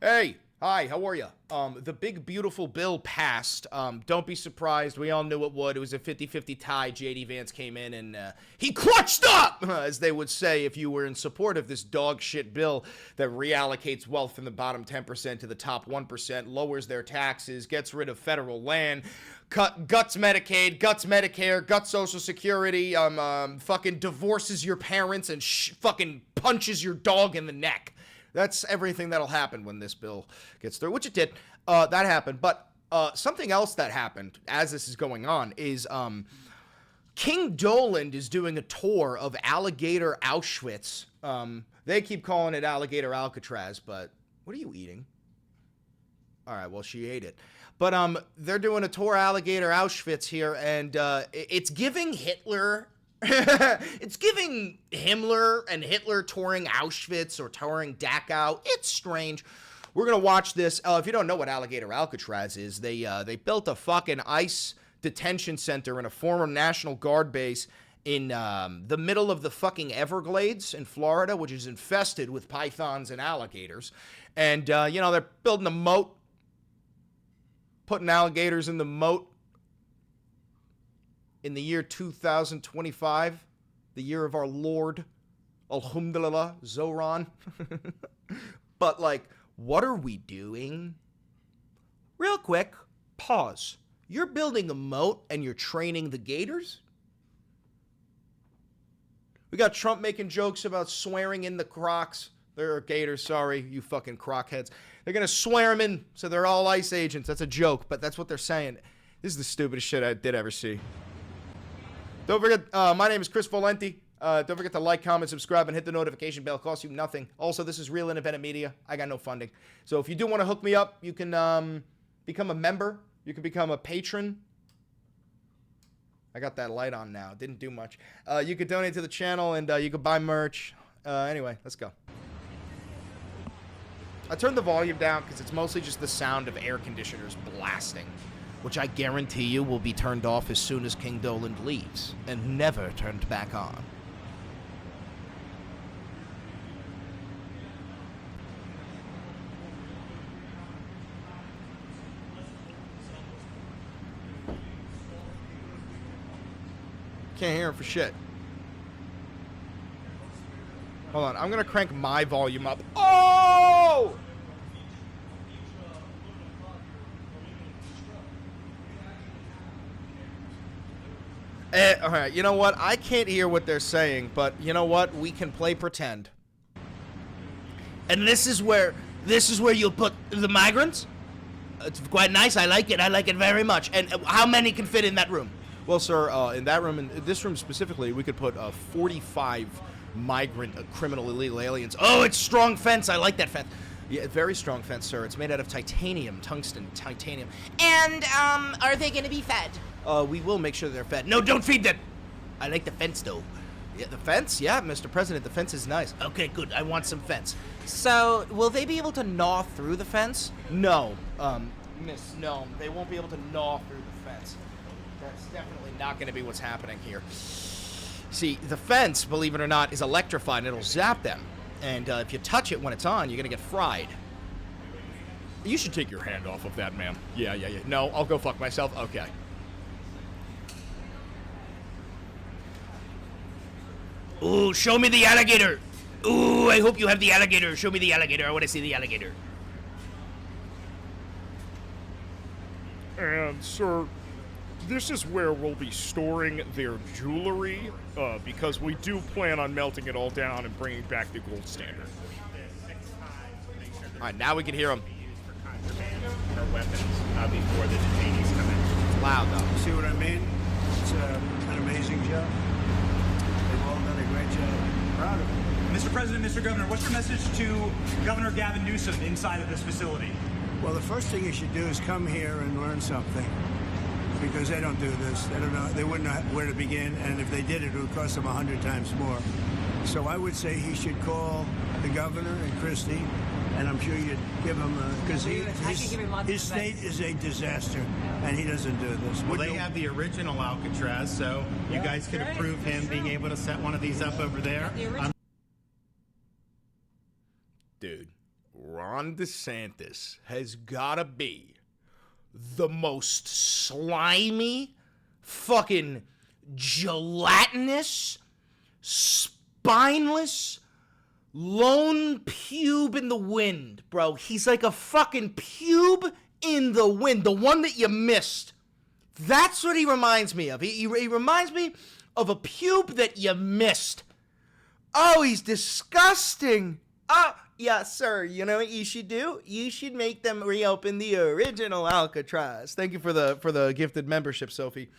Hey, hi, how are you? The big beautiful bill passed. Don't be surprised. We all knew it would. It was a 50-50 tie. JD Vance came in and he clutched up, as they would say if you were in support of this dog shit bill that reallocates wealth from the bottom 10% to the top 1%, lowers their taxes, gets rid of federal land, guts Medicaid, guts Medicare, guts Social Security, fucking divorces your parents and fucking punches your dog in the neck. That's everything that'll happen when this bill gets through, which it did. That happened. But something else that happened as this is going on is King Doland is doing a tour of Alligator Auschwitz. They keep calling it Alligator Alcatraz, but what are you eating? All right, well, she ate it. But they're doing a tour Alligator Auschwitz here, and it's giving Hitler... It's giving Himmler and Hitler touring Auschwitz or touring Dachau. It's strange. We're going to watch this. If you don't know what Alligator Alcatraz is, they built a fucking ICE detention center in a former National Guard base in the middle of the fucking Everglades in Florida, which is infested with pythons and alligators. And, they're building a moat, putting alligators in the moat. In the year 2025, the year of our Lord, Alhamdulillah, Zoran. But, what are we doing? Real quick, pause. You're building a moat and you're training the gators? We got Trump making jokes about swearing in the crocs. They're gators, sorry, you fucking crockheads. They're going to swear them in so they're all ICE agents. That's a joke, but that's what they're saying. This is the stupidest shit I did ever see. Don't forget, my name is Chris Valenti. Don't forget to like, comment, subscribe, and hit the notification bell. It costs you nothing. Also, this is real independent media. I got no funding. So if you do want to hook me up, you can become a member. You can become a patron. I got that light on now. Didn't do much. You could donate to the channel, and you could buy merch. Anyway, let's go. I turned the volume down because it's mostly just the sound of air conditioners blasting, which I guarantee you will be turned off as soon as King Doland leaves, and never turned back on. Can't hear him for shit. Hold on, I'm gonna crank my volume up. Oh! All right, you know what? I can't hear what they're saying, but you know what? We can play pretend. And this is where you'll put the migrants. It's quite nice. I like it. I like it very much. And how many can fit in that room? Well, sir, in that room, in this room specifically, we could put 45 migrant criminal illegal aliens. Oh, it's strong fence. I like that fence. Yeah, very strong fence, sir. It's made out of titanium, tungsten, titanium. And, are they gonna be fed? We will make sure they're fed. No, don't feed them! I like the fence, though. Yeah, the fence? Yeah, Mr. President, the fence is nice. Okay, good. I want some fence. So, will they be able to gnaw through the fence? No. Miss, no. They won't be able to gnaw through the fence. That's definitely not going to be what's happening here. See, the fence, believe it or not, is electrified and it'll zap them. And if you touch it when it's on, you're going to get fried. You should take your hand off of that, ma'am. Yeah. No, I'll go fuck myself. Okay. Ooh, show me the alligator. Ooh, I hope you have the alligator. Show me the alligator. I want to see the alligator. And, sir, this is where we'll be storing their jewelry, because we do plan on melting it all down and bringing back the gold standard. All right, now we can hear them. Or weapons before the detainees come in. It's loud, though. See what I mean? It's an amazing job. They've all done a great job. Proud of them. Mr. President, Mr. Governor, what's your message to Governor Gavin Newsom inside of this facility? Well, the first thing you should do is come here and learn something, because they don't do this. They don't know. They wouldn't know where to begin, and if they did, it would cost them 100 times more. So I would say he should call the governor and Christie, and I'm sure you'd give him because his state is a disaster, and he doesn't do this. Well, they have the original Alcatraz, so you guys could approve him being able to set one of these up over there. Dude, Ron Ron DeSantis has gotta be the most slimy, fucking gelatinous, spineless, lone pube in the wind, bro. He's like a fucking pube in the wind, the one that you missed. That's what he reminds me of. He reminds me of a pube that you missed. Oh, he's disgusting. Yeah, sir. You know what you should do? You should make them reopen the original Alcatraz. Thank you for the gifted membership, Sophie.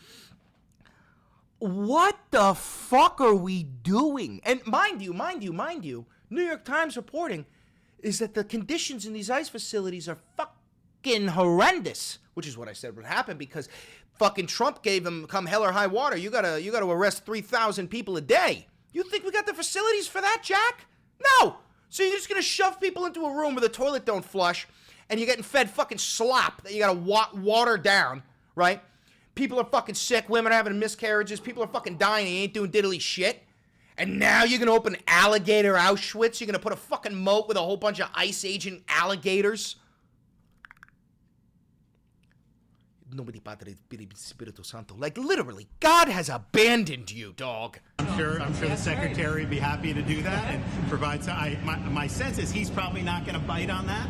What the fuck are we doing? And mind you, New York Times reporting is that the conditions in these ICE facilities are fucking horrendous, which is what I said would happen because fucking Trump gave them come hell or high water. You gotta arrest 3,000 people a day. You think we got the facilities for that, Jack? No. So you're just gonna shove people into a room where the toilet don't flush, and you're getting fed fucking slop that you gotta water down, right? People are fucking sick. Women are having miscarriages. People are fucking dying. They ain't doing diddly shit. And now you're gonna open Alligator Auschwitz. You're gonna put a fucking moat with a whole bunch of ICE agent alligators. Nobody Padre Spiritu Santo. Like literally, God has abandoned you, dog. I'm sure the secretary would be happy to do that and provide. My sense is he's probably not going to bite on that,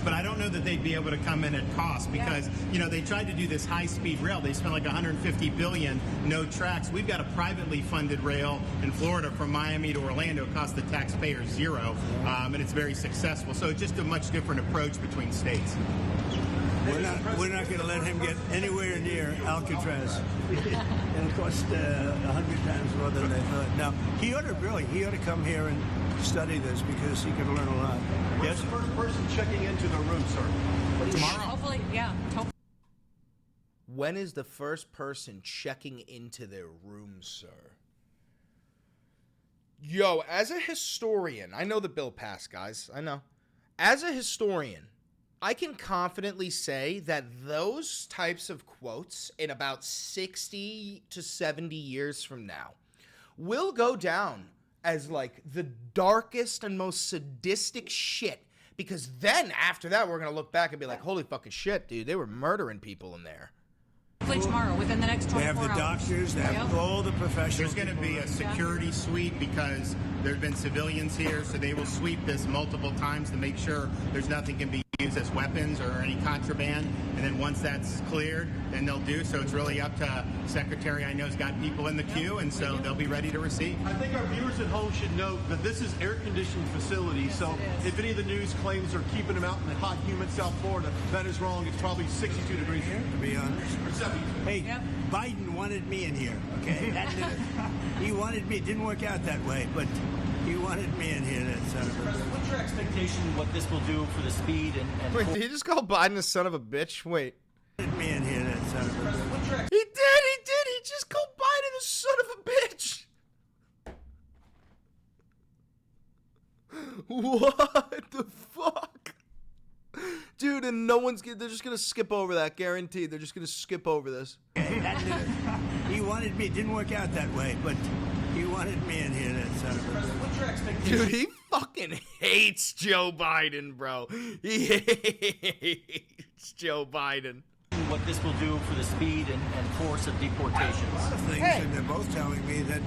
but I don't know that they'd be able to come in at cost because they tried to do this high-speed rail. They spent like $150 billion, no tracks. We've got a privately funded rail in Florida from Miami to Orlando. It cost the taxpayers $0, and it's very successful. So it's just a much different approach between states. We're not going to let him get anywhere near Alcatraz. It'll cost 100 times more than they thought. Now, he ought to come here and study this because he could learn a lot. When's the first person checking into the room, sir? Tomorrow. Hopefully, yeah. When is the first person checking into their room, sir? Yo, as a historian, I know the bill passed, guys. I know. As a historian, I can confidently say that those types of quotes in about 60 to 70 years from now will go down as like the darkest and most sadistic shit. Because then after that, we're going to look back and be like, holy fucking shit, dude, they were murdering people in there. Tomorrow, within the next 24 hours. They have the doctors, they have all the professionals. There's going to be a security sweep because there have been civilians here, so they will sweep this multiple times to make sure there's nothing can be used as weapons or any contraband. And then once that's cleared, then they'll do. So it's really up to Secretary. I know has got people in the queue, and so they'll be ready to receive. I think our viewers at home should note that this is air-conditioned facility. So if any of the news claims are keeping them out in the hot, humid South Florida, that is wrong. It's probably 62 degrees here. To be honest. Or 72. Hey, Biden wanted me in here, okay? He wanted me. It didn't work out that way, but he wanted me in here, that son of a bitch. What's your expectation what this will do for the speed and Wait, did he just call Biden a son of a bitch? Wait. Wanted me in here, that son of a bitch. He did. He just called Biden a son of a bitch. What the fuck? Dude, and they're just gonna skip over that, guaranteed. They're just gonna skip over this. He wanted me. It didn't work out that way, but he wanted me in here, that son of a bitch. what's your expectation? Dude, he fucking hates Joe Biden, bro. He hates Joe Biden. What this will do for the speed and force of deportations. A lot of things, and they're both telling me that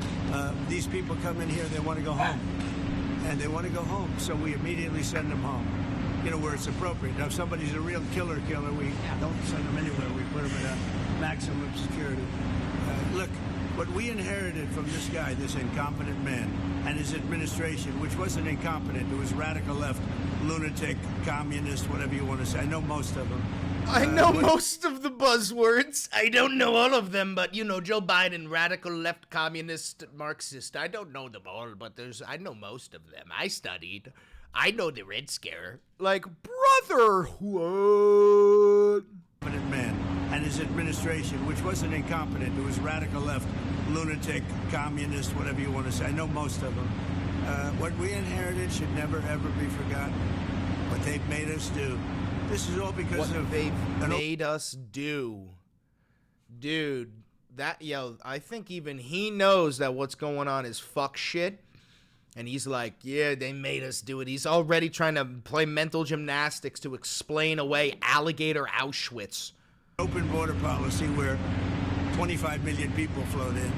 these people come in here, they want to go home. And they want to go home, so we immediately send them home. Where it's appropriate. Now, if somebody's a real killer, we don't send them anywhere. We put them in a maximum security. Look, what we inherited from this guy, this incompetent man, and his administration, which wasn't incompetent, it was radical left, lunatic, communist, whatever you want to say. I know most of them. I know most of the buzzwords. I don't know all of them, but Joe Biden, radical left, communist, Marxist. I don't know them all, but I know most of them. I studied. I know the Red Scare. Like, brother, what? Man and his administration, which wasn't incompetent, it was radical left, lunatic, communist, whatever you want to say. I know most of them. What we inherited should never, ever be forgotten. What they've made us do. This is all because What of... they've made us do. Dude, I think even he knows that what's going on is fuck shit. And he's like, yeah, they made us do it. He's already trying to play mental gymnastics to explain away alligator Auschwitz. Open border policy where 25 million people float in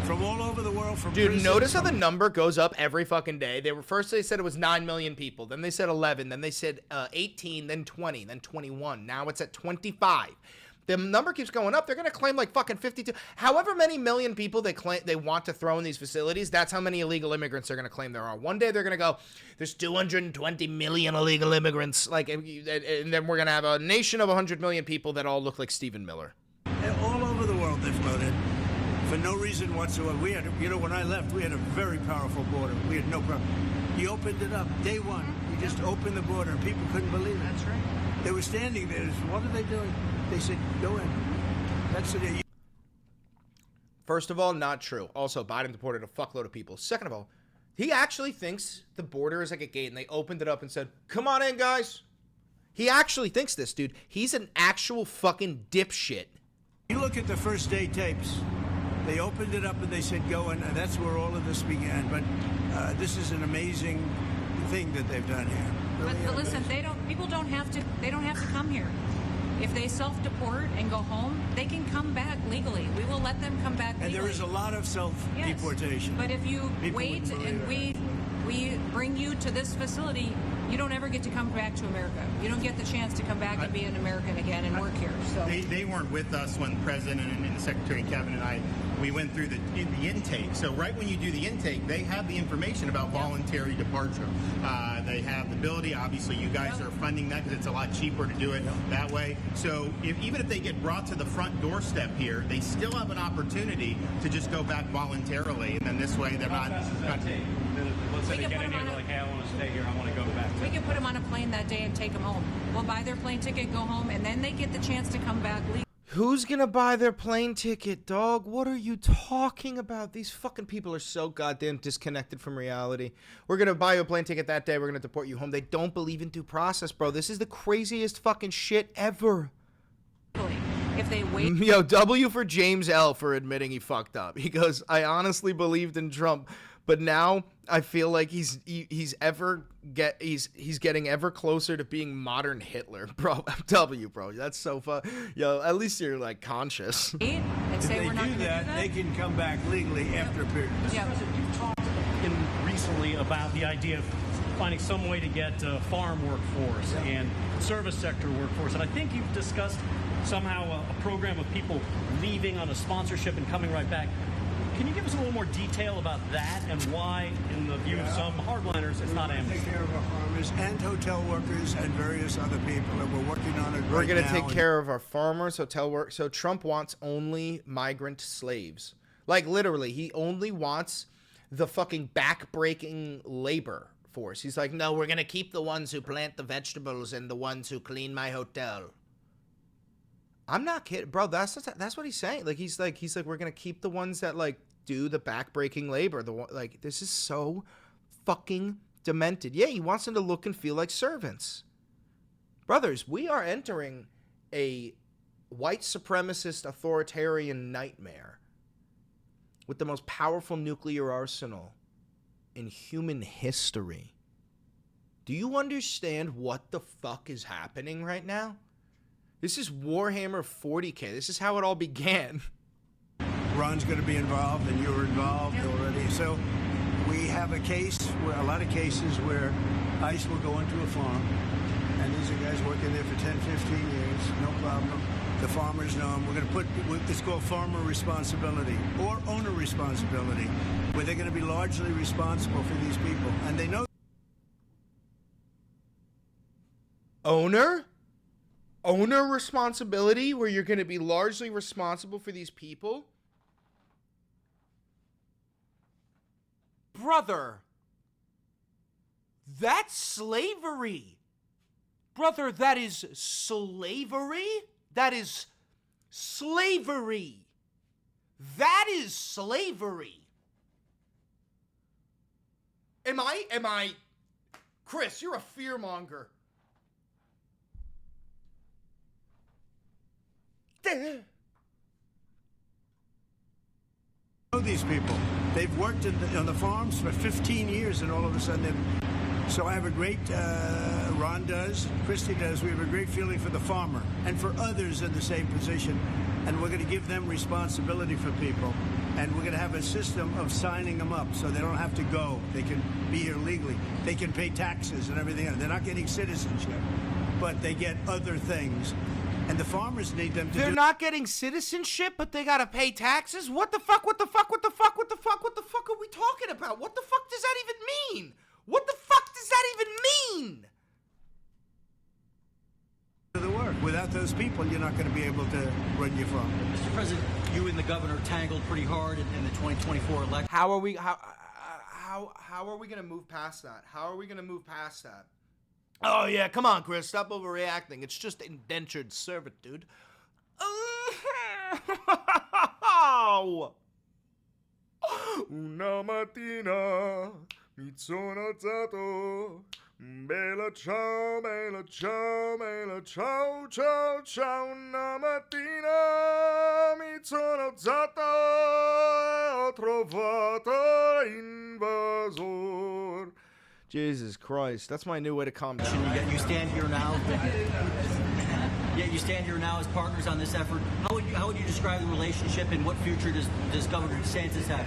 from all over the world. From Dude, notice how the number goes up every fucking day. They said it was 9 million people. Then they said 11. Then they said 18. Then 20. Then 21. Now it's at 25. The number keeps going up. They're going to claim like fucking 52. However many million people they want to throw in these facilities, that's how many illegal immigrants they're going to claim there are. One day they're going to go, there's 220 million illegal immigrants. Like, and then we're going to have a nation of 100 million people that all look like Stephen Miller. All over the world they floated for no reason whatsoever. We had, when I left, we had a very powerful border. We had no problem. He opened it up day one. He just opened the border, and people couldn't believe it. That's right. They were standing there. What are they doing? They said, go in. That's it. First of all, not true. Also, Biden deported a fuckload of people. Second of all, he actually thinks the border is like a gate, and they opened it up and said, come on in, guys. He actually thinks this, dude. He's an actual fucking dipshit. You look at the first day tapes. They opened it up and they said, go in, and that's where all of this began. But this is an amazing thing that they've done here. Really But listen, people don't have to come here. If they self-deport and go home, they can come back legally. We will let them come back legally. And there is a lot of self-deportation. Yes. But if you People wait and we bring you to this facility, you don't ever get to come back to America. You don't get the chance to come back and be an American again and work here. So They weren't with us when the President and the Secretary Kevin and I, we went through the intake. So right when you do the intake, they have the information about voluntary departure. They have the ability. Obviously, you guys are funding that because it's a lot cheaper to do it that way. So even if they get brought to the front doorstep here, they still have an opportunity to just go back voluntarily. And then this way, they're not. Let's say they get in here, like, hey, I want to stay here. I want to go back. we can put them on a plane that day and take them home. We'll buy their plane ticket, go home, and then they get the chance to come back legally. Who's gonna buy their plane ticket, dog? What are you talking about? These fucking people are so goddamn disconnected from reality. We're gonna buy you a plane ticket that day. We're gonna deport you home. They don't believe in due process, bro. This is the craziest fucking shit ever. If they wait. Yo, W for James L for admitting he fucked up. He goes, I honestly believed in Trump, but now I feel like he's getting ever closer to being modern Hitler, bro. W, bro, that's so fun. Yo, at least you're like conscious. And say If we're they not do gonna that, they can come back legally after a period. Yeah. President, you've talked recently about the idea of finding some way to get farm workforce and service sector workforce, and I think you've discussed somehow a program of people leaving on a sponsorship and coming right back. Can you give us a little more detail about that and why, in the view of some hardliners, it's not amnesty? Take care of our farmers and hotel workers and various other people, and we're working on it We're right gonna now. take care of our farmers, hotel work. So Trump wants only migrant slaves. Like literally, he only wants the fucking back-breaking labor force. He's like, no, we're gonna keep the ones who plant the vegetables and the ones who clean my hotel. I'm not kidding, bro. That's what he's saying. Like he's like we're gonna keep the ones that like do the back-breaking labor. Like this is so fucking demented. Yeah, he wants them to look and feel like servants. Brothers, we are entering a white supremacist authoritarian nightmare with the most powerful nuclear arsenal in human history. Do you understand what the fuck is happening right now? This is Warhammer 40K. This is how it all began. Ron's going to be involved, and you're involved already. So we have a lot of cases where ICE will go into a farm, and these are guys working there for 10, 15 years, no problem. The farmers know them. We're going to put, it's called farmer responsibility or owner responsibility, where they're going to be largely responsible for these people. And they know. Owner responsibility, where you're going to be largely responsible for these people? Brother, that's slavery. Brother, that is slavery. That is slavery. That is slavery. Am I, Chris, you're a fearmonger. Know these people. They've worked on the farms for 15 years, and all of a sudden, so I have a great, Ron does, Christie does, we have a great feeling for the farmer and for others in the same position. And we're going to give them responsibility for people. And we're going to have a system of signing them up so they don't have to go. They can be here legally. They can pay taxes and everything else. They're not getting citizenship, but they get other things. And the farmers need them to They're not getting citizenship, but they gotta pay taxes? What the fuck, what the fuck, what the fuck, what the fuck, what the fuck are we talking about? What the fuck does that even mean? What the fuck does that even mean? the work. Without those people, you're not going to be able to run your farm. Mr. President, you and the governor tangled pretty hard in the 2024 election. How are we going to move past that? How are we going to move past that? Oh yeah, come on, Chris, stop overreacting. It's just indentured servitude. Una mattina mi sono alzato. Bella ciao, bella ciao, bella ciao, ciao, ciao. Una mattina mi sono alzato e ho trovato invasor. Jesus Christ, that's my new way to calm down. Yet you stand here now. Yet you stand here now as partners on this effort. How would you describe the relationship, and what future does Governor DeSantis have?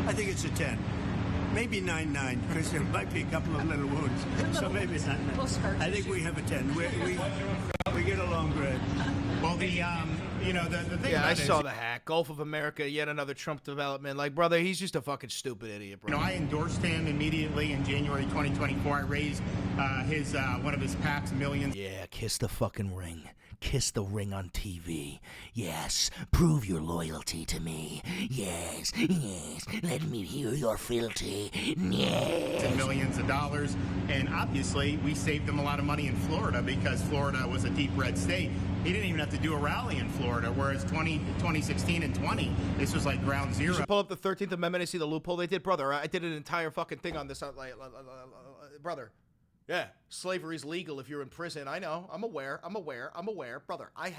I think it's a 10. Maybe 9-9, because there might be a couple of little wounds. So maybe it's not 9. I think we have a 10. We get along great. Well, the thing. Yeah, I saw the hack. Gulf of America, yet another Trump development. Like, brother, he's just a fucking stupid idiot, bro. I endorsed him immediately in January 2024. I raised one of his PAC's millions. Yeah, kiss the fucking ring. Kiss the ring on TV. Yes, prove your loyalty to me. Yes, yes, let me hear your fealty. Yes. And millions of dollars. And obviously, we saved him a lot of money in Florida because Florida was a deep red state. He didn't even have to do a rally in Florida, whereas 2016 and 20, this was like ground zero. You should pull up the 13th Amendment and see the loophole they did. Brother, I did an entire fucking thing on this. Brother. Yeah, slavery's legal if you're in prison. I know. I'm aware. Brother, I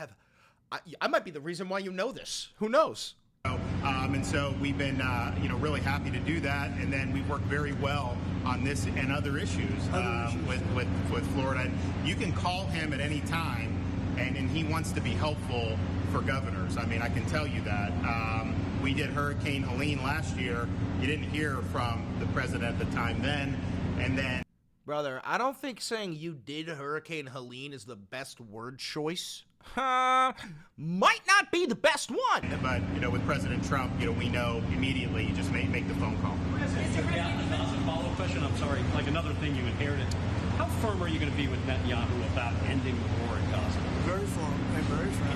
might be the reason why you know this. Who knows? And so we've been, really happy to do that. And then we worked very well on this and other issues, with Florida. And you can call him at any time, and he wants to be helpful for governors. I mean, I can tell you that. We did Hurricane Helene last year. You didn't hear from the president at the time then. And then... Brother, I don't think saying you did Hurricane Helene is the best word choice. Might not be the best one. But, with President Trump, we know immediately you just make the phone call. Yeah, a follow-up question. I'm sorry. Like another thing you inherited. How firm are you going to be with Netanyahu about ending the war in Gaza? Very firm.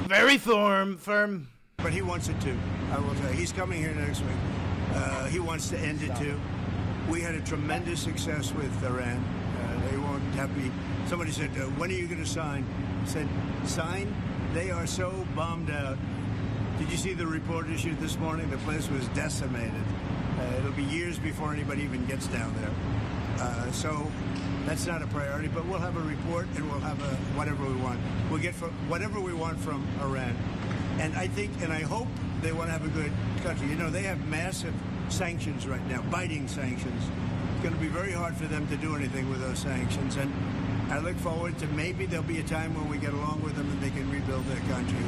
Very firm. Very firm. But he wants it too. I will tell you. He's coming here next week. He wants to end it too. We had a tremendous success with Iran. They won't have me. Somebody said, when are you going to sign? I said, sign? They are so bombed out. Did you see the report issued this morning? The place was decimated. It'll be years before anybody even gets down there. So that's not a priority, but we'll have a report and we'll have whatever we want. We'll get whatever we want from Iran. And I think, and I hope they want to have a good country. They have massive sanctions right now, biting sanctions. It's going to be very hard for them to do anything with those sanctions. And I look forward to maybe there'll be a time when we get along with them and they can rebuild their country.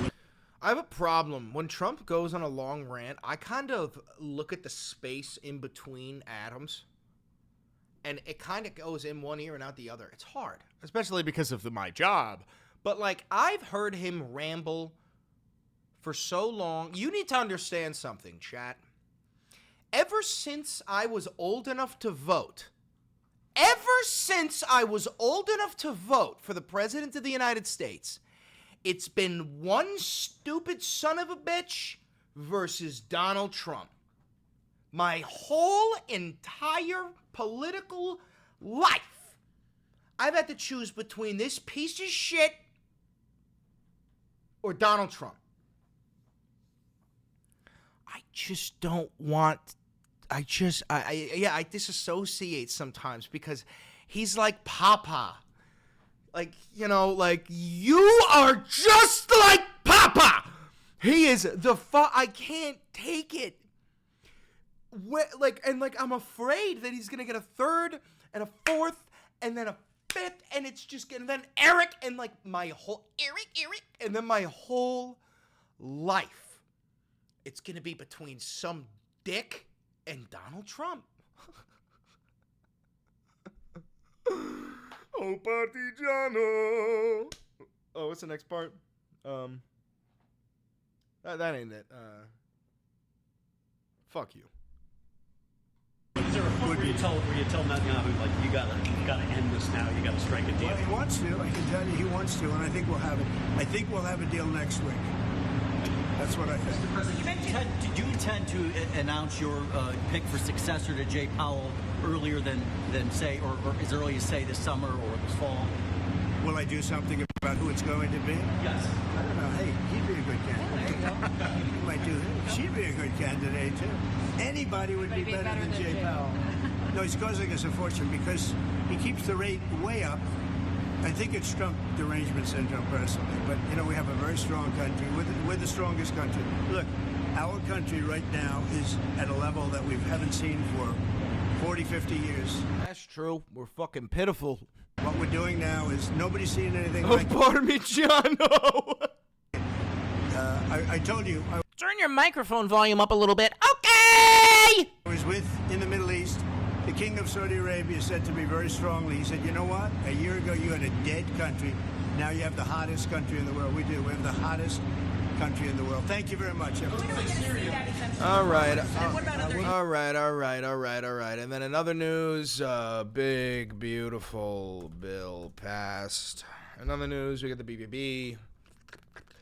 I have a problem. When Trump goes on a long rant, I kind of look at the space in between atoms. And it kind of goes in one ear and out the other. It's hard. Especially because of my job. But, I've heard him ramble for so long. You need to understand something, chat. Ever since I was old enough to vote for the President of the United States, it's been one stupid son of a bitch versus Donald Trump. My whole entire political life, I've had to choose between this piece of shit or Donald Trump. I just don't want... I disassociate sometimes because he's like Papa. You are just like Papa! He is I can't take it. I'm afraid that he's gonna get a third and a fourth and then a fifth, and it's just gonna then Eric and like my whole Eric, and then my whole life, it's gonna be between some dick and Donald Trump. Oh, partigiano. Oh, what's the next part? That ain't it. Fuck you. Is there a point where you tell Netanyahu, like, you gotta end this now, you gotta strike a deal? Well, he wants to. I can tell you he wants to, and I think we'll have it. I think we'll have a deal next week. That's what I think. Mr. President, did you intend to announce your pick for successor to Jay Powell earlier than say, or as early as say this summer or this fall? Will I do something about who it's going to be? Yes. I don't know. Hey, he'd be a good candidate. You might do. She'd be a good candidate too. Anybody would be better than Jay Powell. No, he's causing us a fortune because he keeps the rate way up. I think it's Trump derangement syndrome personally, but you know we have a very strong country. We're the strongest country. Look, our country right now is at a level that we haven't seen for 40, 50 years. That's true. We're fucking pitiful. What we're doing now is nobody's seen anything Oh, like it. Parmigiano. I told you. Turn your microphone volume up a little bit. Okay! I was in the Middle East. The king of Saudi Arabia said to me very strongly, he said, you know what? A year ago you had a dead country. Now you have the hottest country in the world. We do. We have the hottest country in the world. Thank you very much. All right. And then another news, big, beautiful bill passed. Another news, we got the BBB.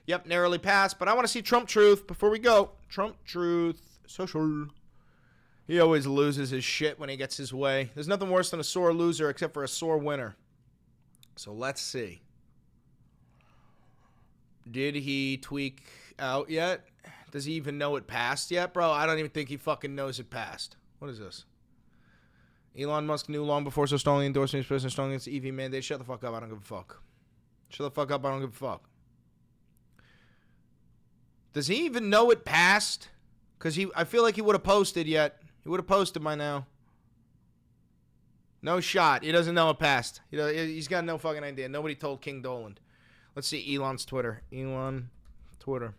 Yep, narrowly passed, but I want to see Trump truth before we go. Trump truth, social. He always loses his shit when he gets his way. There's nothing worse than a sore loser except for a sore winner. So let's see. Did he tweak out yet? Does he even know it passed yet? Bro, I don't even think he fucking knows it passed. What is this? Elon Musk knew long before so strongly endorsing his president strongly against the EV mandate. Shut the fuck up. I don't give a fuck. Shut the fuck up. I don't give a fuck. Does he even know it passed? Because I feel like he would have posted yet. He would have posted by now. No shot. He doesn't know it passed. He's got no fucking idea. Nobody told King Doland. Let's see Elon's Twitter. Elon Twitter.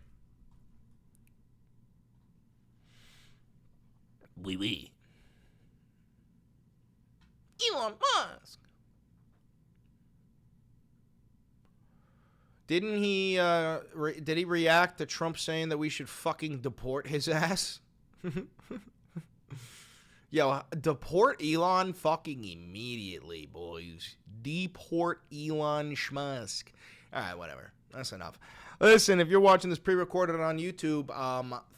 Oui. Elon Musk. Didn't he, did he react to Trump saying that we should fucking deport his ass? Yo, deport Elon fucking immediately, boys. Deport Elon Musk. All right, whatever. That's enough. Listen, if you're watching this pre-recorded on YouTube,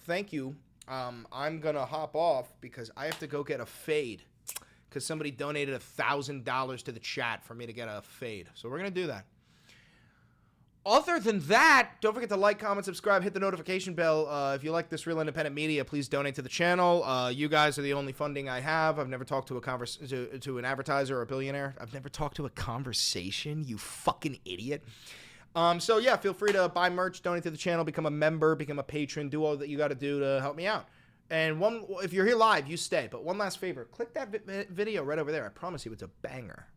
thank you. I'm going to hop off because I have to go get a fade because somebody donated $1,000 to the chat for me to get a fade. So we're going to do that. Other than that, don't forget to like, comment, subscribe, hit the notification bell. If you like this real independent media, please donate to the channel. You guys are the only funding I have. I've never talked to to an advertiser or a billionaire. I've never talked to a conversation, you fucking idiot. So yeah, feel free to buy merch, donate to the channel, become a member, become a patron, do all that you got to do to help me out. And if you're here live, you stay. But one last favor, click that video right over there. I promise you it's a banger.